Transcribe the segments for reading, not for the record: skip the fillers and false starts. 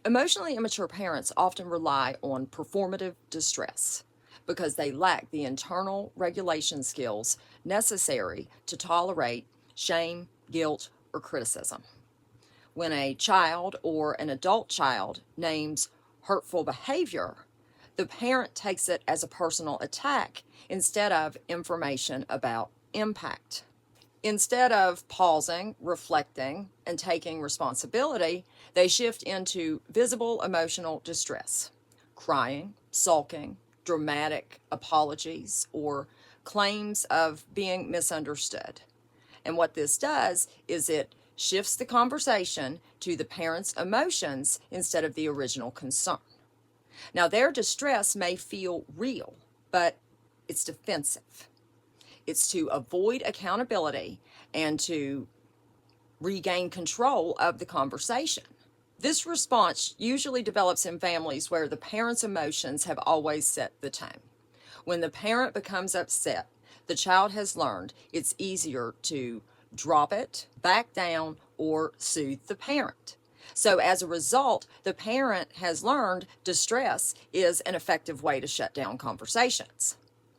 Emotionally immature parents often rely on performative distress because they lack the internal regulation skills necessary to tolerate shame, guilt, or criticism. When a child or an adult child names hurtful behavior, the parent takes it as a personal attack instead of information about impact. Instead of pausing, reflecting, and taking responsibility, they shift into visible emotional distress, crying, sulking, dramatic apologies, or claims of being misunderstood. And what this does is it shifts the conversation to the parent's emotions instead of the original concern. Now, their distress may feel real, but it's defensive. It's to avoid accountability and to regain control of the conversation. This response usually develops in families where the parent's emotions have always set the tone. When the parent becomes upset, the child has learned it's easier to drop it, back down, or soothe the parent. So as a result, the parent has learned distress is an effective way to shut down conversations.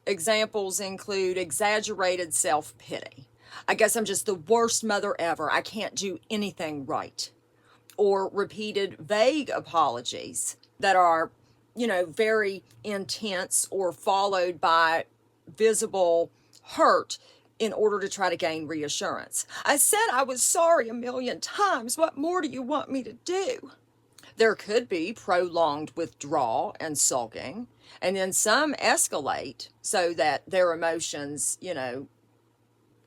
Examples include exaggerated self-pity. I guess I'm just the worst mother ever. I can't do anything right. Or repeated vague apologies that are, very intense or followed by visible hurt in order to try to gain reassurance. I said I was sorry 1,000,000 times. What more do you want me to do? There could be prolonged withdrawal and sulking, and then some escalate so that their emotions,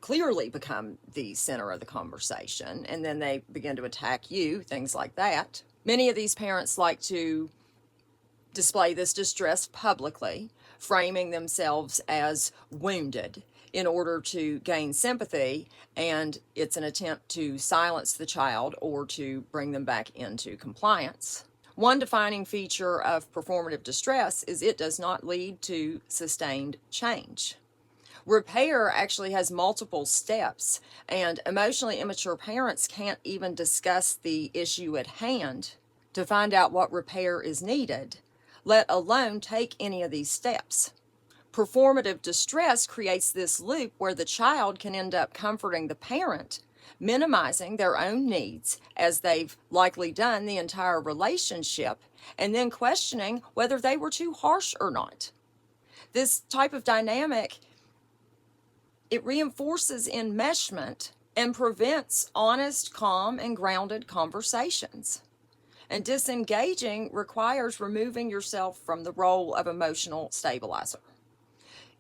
clearly become the center of the conversation, and then they begin to attack you, things like that. Many of these parents like to display this distress publicly, framing themselves as wounded in order to gain sympathy, and it's an attempt to silence the child or to bring them back into compliance. One defining feature of performative distress is it does not lead to sustained change. Repair actually has multiple steps, and emotionally immature parents can't even discuss the issue at hand to find out what repair is needed, let alone take any of these steps. Performative distress creates this loop where the child can end up comforting the parent, minimizing their own needs as they've likely done the entire relationship, and then questioning whether they were too harsh or not. This type of dynamic, it reinforces enmeshment and prevents honest, calm, and grounded conversations. And disengaging requires removing yourself from the role of emotional stabilizer.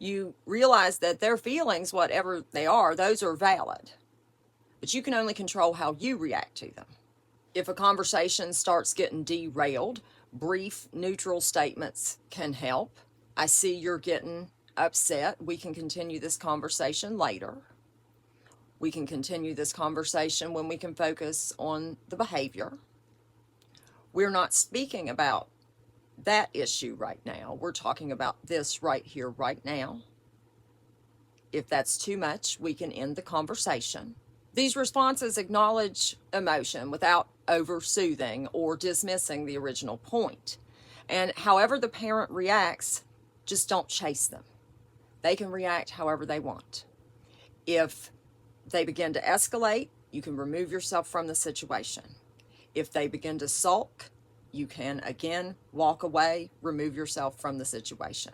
You realize that their feelings, whatever they are, those are valid, but you can only control how you react to them. If a conversation starts getting derailed, brief, neutral statements can help. I see you're getting upset. We can continue this conversation later. We can continue this conversation when we can focus on the behavior. We're not speaking about that issue right now. We're talking about this right here, right now. If that's too much, we can end the conversation. These responses acknowledge emotion without over-soothing or dismissing the original point. And however the parent reacts, just don't chase them. They can react however they want. If they begin to escalate, you can remove yourself from the situation. If they begin to sulk, you can again walk away, remove yourself from the situation.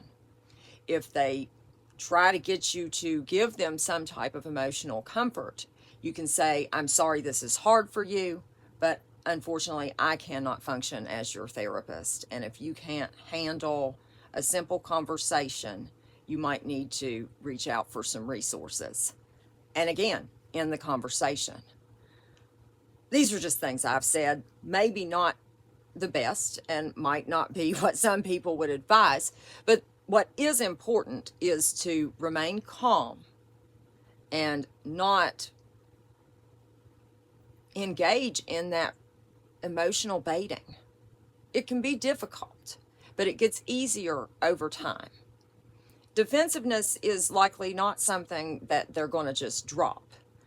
If they try to get you to give them some type of emotional comfort, you can say, I'm sorry this is hard for you, but unfortunately I cannot function as your therapist. And if you can't handle a simple conversation, you might need to reach out for some resources. And again, in the conversation. These are just things I've said, maybe not the best and might not be what some people would advise, but what is important is to remain calm and not engage in that emotional baiting. It can be difficult, but it gets easier over time. Defensiveness is likely not something that they're going to just drop,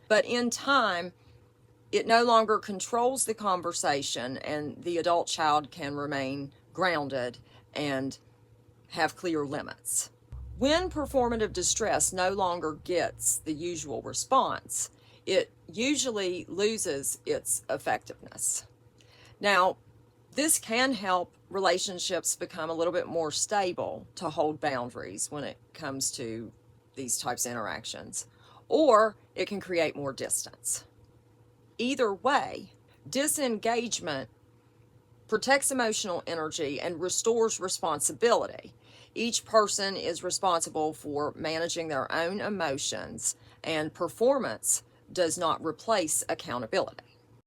but in time, It no longer controls the conversation, and the adult child can remain grounded and have clear limits. When performative distress no longer gets the usual response, it usually loses its effectiveness. Now, this can help relationships become a little bit more stable to hold boundaries when it comes to these types of interactions, or it can create more distance. Either way, disengagement protects emotional energy and restores responsibility. Each person is responsible for managing their own emotions, and performance does not replace accountability.